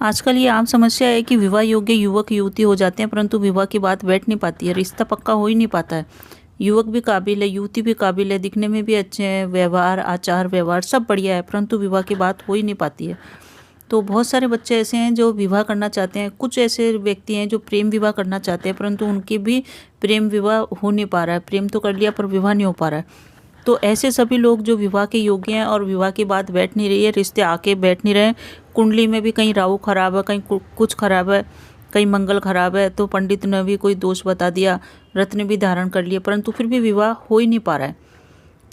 आजकल ये आम समस्या है कि विवाह योग्य युवक युवती हो जाते हैं, परंतु विवाह की बात बैठ नहीं पाती है, रिश्ता पक्का हो ही नहीं पाता है। युवक भी काबिल है, युवती भी काबिल है, दिखने में भी अच्छे हैं, व्यवहार आचार व्यवहार सब बढ़िया है, परंतु विवाह की बात हो ही नहीं पाती है। तो बहुत सारे बच्चे ऐसे हैं जो विवाह करना चाहते हैं, कुछ ऐसे व्यक्ति हैं जो प्रेम विवाह करना चाहते हैं, परंतु उनकी भी प्रेम विवाह हो नहीं पा रहा है। प्रेम तो कर लिया पर विवाह नहीं हो पा रहा है। तो ऐसे सभी लोग जो विवाह के योग्य हैं और विवाह की बात बैठ नहीं रही है, रिश्ते आके बैठ नहीं रहे, कुंडली में भी कहीं राहु खराब है, कहीं कुछ खराब है, कहीं मंगल खराब है, तो पंडित ने भी कोई दोष बता दिया, रत्न भी धारण कर लिया, परंतु फिर भी विवाह हो ही नहीं पा रहा है।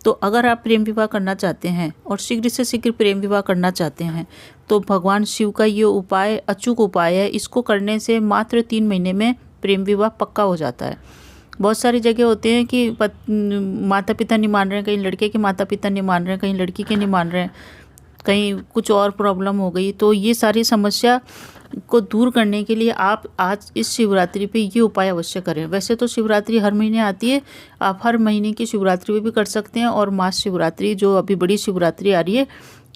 तो अगर आप प्रेम विवाह करना चाहते हैं और शीघ्र से शीघ्र प्रेम विवाह करना चाहते हैं तो भगवान शिव का ये उपाय अचूक उपाय है। इसको करने से मात्र 3 महीने में प्रेम विवाह पक्का हो जाता है। बहुत सारी जगह होते हैं कि माता पिता नहीं मान रहे हैं, कहीं लड़के के माता पिता नहीं मान रहे हैं, कहीं लड़की के नहीं मान रहे हैं, कहीं कुछ और प्रॉब्लम हो गई। तो ये सारी समस्या को दूर करने के लिए आप आज इस शिवरात्रि पे ये उपाय अवश्य करें। वैसे तो शिवरात्रि हर महीने आती है, आप हर महीने की शिवरात्रि पे भी कर सकते हैं, और मास शिवरात्रि जो अभी बड़ी शिवरात्रि आ रही है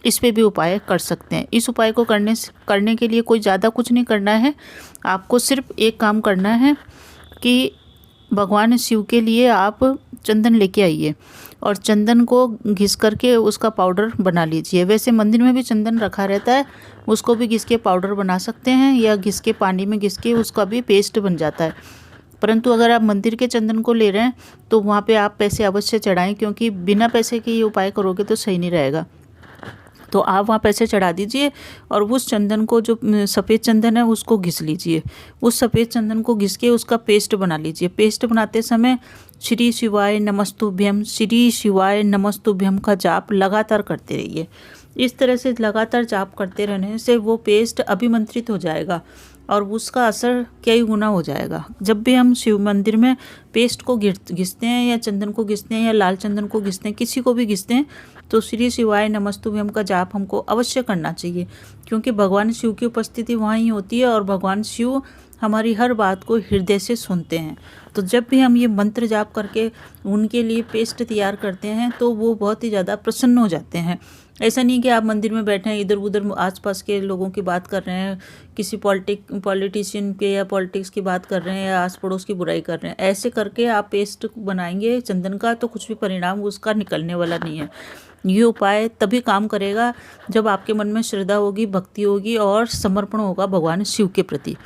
इस पे भी उपाय कर सकते हैं। इस उपाय को करने के लिए कोई ज़्यादा कुछ नहीं करना है। आपको सिर्फ एक काम करना है कि भगवान शिव के लिए आप चंदन लेके आइए और चंदन को घिस करके उसका पाउडर बना लीजिए। वैसे मंदिर में भी चंदन रखा रहता है, उसको भी घिस के पाउडर बना सकते हैं, या घिस के पानी में घिस के उसका भी पेस्ट बन जाता है। परंतु अगर आप मंदिर के चंदन को ले रहे हैं तो वहाँ पे आप पैसे अवश्य चढ़ाएं, क्योंकि बिना पैसे के ये उपाय करोगे तो सही नहीं रहेगा। तो आप वहाँ पैसे चढ़ा दीजिए और उस चंदन को, जो सफ़ेद चंदन है, उसको घिस लीजिए। उस सफ़ेद चंदन को घिस के उसका पेस्ट बना लीजिए। पेस्ट बनाते समय श्री शिवाय नमस्तुभ्यम, श्री शिवाय नमस्तुभ्यम का जाप लगातार करते रहिए। इस तरह से लगातार जाप करते रहने से वो पेस्ट अभिमंत्रित हो जाएगा और उसका असर कई गुना हो जाएगा। जब भी हम शिव मंदिर में पेस्ट को घिसते हैं या चंदन को घिसते हैं या लाल चंदन को घिसते हैं, किसी को भी घिसते हैं, तो श्री शिवाय नमस्तुभ्यम का जाप हमको अवश्य करना चाहिए, क्योंकि भगवान शिव की उपस्थिति वहाँ ही होती है और भगवान शिव हमारी हर बात को हृदय से सुनते हैं। तो जब भी हम ये मंत्र जाप करके उनके लिए पेस्ट तैयार करते हैं तो वो बहुत ही ज़्यादा प्रसन्न हो जाते हैं। ऐसा नहीं कि आप मंदिर में बैठे हैं, इधर उधर आसपास के लोगों की बात कर रहे हैं, किसी पॉलिटिशियन के या पॉलिटिक्स की बात कर रहे हैं या आस पड़ोस की बुराई कर रहे हैं। ऐसे करके आप पेस्ट बनाएंगे चंदन का तो कुछ भी परिणाम उसका निकलने वाला नहीं है। ये उपाय तभी काम करेगा जब आपके मन में श्रद्धा होगी, भक्ति होगी और समर्पण होगा भगवान शिव के प्रति।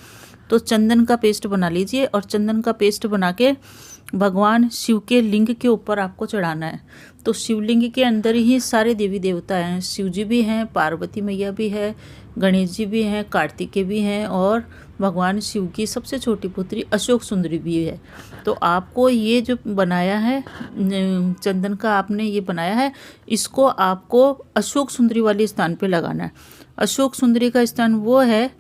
तो चंदन का पेस्ट बना लीजिए और चंदन का पेस्ट बना के भगवान शिव के लिंग के ऊपर आपको चढ़ाना है। तो शिवलिंग के अंदर ही सारे देवी देवता हैं, शिव जी भी हैं, पार्वती मैया भी है, गणेश जी भी हैं, कार्तिकेय भी हैं, और भगवान शिव की सबसे छोटी पुत्री अशोक सुंदरी भी है। तो आपको ये जो बनाया है चंदन का, आपने ये बनाया है, इसको आपको अशोक सुंदरी वाले स्थान पे लगाना है। अशोक सुंदरी का स्थान वो है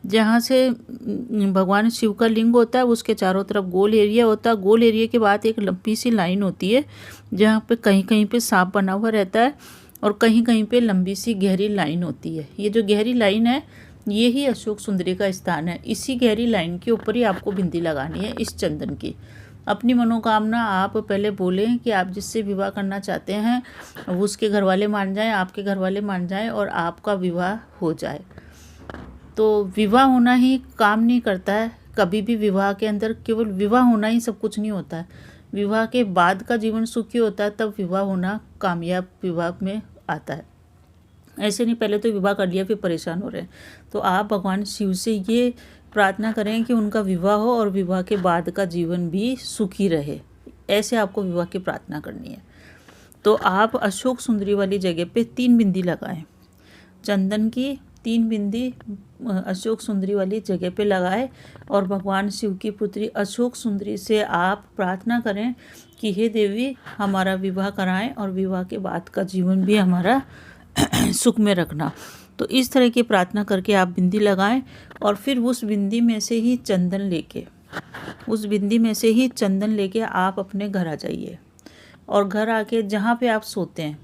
जहाँ से भगवान शिव का लिंग होता है, उसके चारों तरफ गोल एरिया होता है। गोल एरिया के बाद एक लंबी सी लाइन होती है जहाँ पे कहीं कहीं पे सांप बना हुआ रहता है और कहीं कहीं पे लंबी सी गहरी लाइन होती है। ये जो गहरी लाइन है ये ही अशोक सुंदरी का स्थान है। इसी गहरी लाइन के ऊपर ही आपको बिंदी लगानी है इस चंदन की। अपनी मनोकामना आप पहले बोलें कि आप जिससे विवाह करना चाहते हैं उसके घर वाले मान जाएं, आपके घर वाले मान जाएं और आपका विवाह हो जाए। तो विवाह होना ही काम नहीं करता है कभी भी। विवाह के अंदर केवल विवाह होना ही सब कुछ नहीं होता है। विवाह के बाद का जीवन सुखी होता है, तब विवाह होना कामयाब विवाह में आता है। ऐसे नहीं पहले तो विवाह कर लिया फिर परेशान हो रहे हैं। तो आप भगवान शिव से ये प्रार्थना करें कि उनका विवाह हो और विवाह के बाद का जीवन भी सुखी रहे। ऐसे आपको विवाह की प्रार्थना करनी है। तो आप अशोक सुंदरी वाली जगह पे 3 बिंदी लगाएं, चंदन की 3 बिंदी अशोक सुंदरी वाली जगह पे लगाए और भगवान शिव की पुत्री अशोक सुंदरी से आप प्रार्थना करें कि हे देवी हमारा विवाह कराएं और विवाह के बाद का जीवन भी हमारा सुख में रखना। तो इस तरह की प्रार्थना करके आप बिंदी लगाएं और फिर उस बिंदी में से ही चंदन लेके आप अपने घर आ जाइए। और घर आके जहाँ पे आप सोते हैं,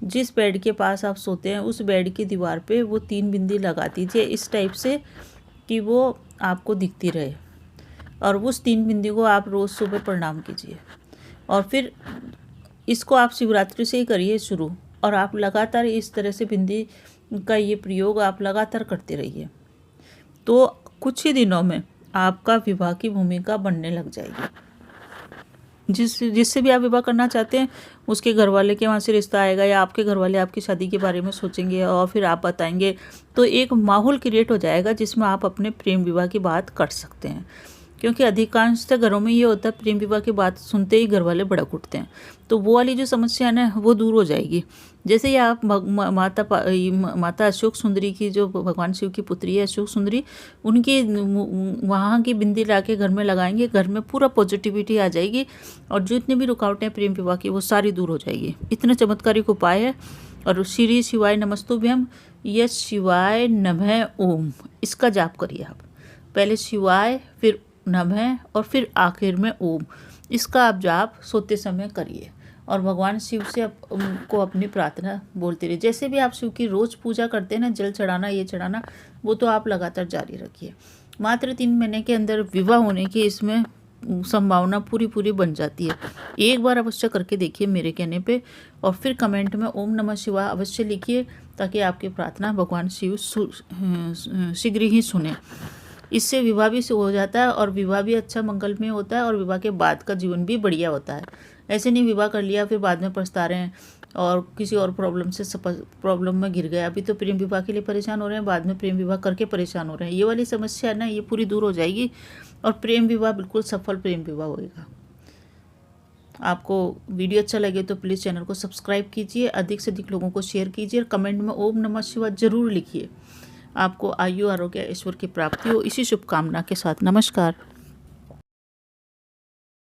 जिस बेड के पास आप सोते हैं, उस बेड की दीवार पे वो 3 बिंदी लगा दीजिए इस टाइप से कि वो आपको दिखती रहे। और उस 3 बिंदी को आप रोज़ सुबह प्रणाम कीजिए। और फिर इसको आप शिवरात्रि से ही करिए शुरू, और आप लगातार इस तरह से बिंदी का ये प्रयोग आप लगातार करते रहिए। तो कुछ ही दिनों में आपका विवाह की भूमिका बनने लग जाएगी। जिससे भी आप विवाह करना चाहते हैं उसके घर वाले के वहाँ से रिश्ता आएगा, या आपके घर वाले आपकी शादी के बारे में सोचेंगे और फिर आप बताएंगे। तो एक माहौल क्रिएट हो जाएगा जिसमें आप अपने प्रेम विवाह की बात कर सकते हैं, क्योंकि अधिकांशतः घरों में ये होता है प्रेम विवाह की बात सुनते ही घर वाले भड़क उठते हैं। तो वो वाली जो समस्या है ना वो दूर हो जाएगी। जैसे ही आप माता अशोक सुंदरी की, जो भगवान शिव की पुत्री है अशोक सुंदरी, उनकी वहाँ की बिंदी ला के घर में लगाएंगे, घर में पूरा पॉजिटिविटी आ जाएगी और जितनी भी रुकावटें प्रेम विवाह की वो सारी दूर हो जाएगी। इतना चमत्कारिक उपाय है। और श्री शिवाय नमस्तुभ्यम, यश शिवाय नमः ओम, इसका जाप करिए आप। पहले शिवाय, फिर नमः और फिर आखिर में ओम। इसका आप जाप सोते समय करिए और भगवान शिव से को अपनी प्रार्थना बोलते रहिए। जैसे भी आप शिव की रोज़ पूजा करते हैं ना, जल चढ़ाना ये चढ़ाना, वो तो आप लगातार जारी रखिए। मात्र 3 महीने के अंदर विवाह होने की इसमें संभावना पूरी बन जाती है। एक बार अवश्य करके देखिए मेरे कहने पे, और फिर कमेंट में ओम नमः शिवाय अवश्य लिखिए, ताकि आपकी प्रार्थना भगवान शिव शीघ्र ही सुने। इससे विवाह भी हो जाता है और विवाह भी अच्छा मंगलमय होता है और विवाह के बाद का जीवन भी बढ़िया होता है। ऐसे नहीं विवाह कर लिया फिर बाद में पछता रहे हैं और किसी और प्रॉब्लम में घिर गए। अभी तो प्रेम विवाह के लिए परेशान हो रहे हैं, बाद में प्रेम विवाह करके परेशान हो रहे हैं। ये वाली समस्या है ना, ये पूरी दूर हो जाएगी और प्रेम विवाह बिल्कुल सफल प्रेम विवाह होएगा। आपको वीडियो अच्छा लगे तो प्लीज़ चैनल को सब्सक्राइब कीजिए, अधिक से अधिक लोगों को शेयर कीजिए और कमेंट में ओम नमः शिवाय जरूर लिखिए। आपको आयु आरोग्य ऐश्वर्य की प्राप्ति हो, इसी शुभकामना के साथ नमस्कार।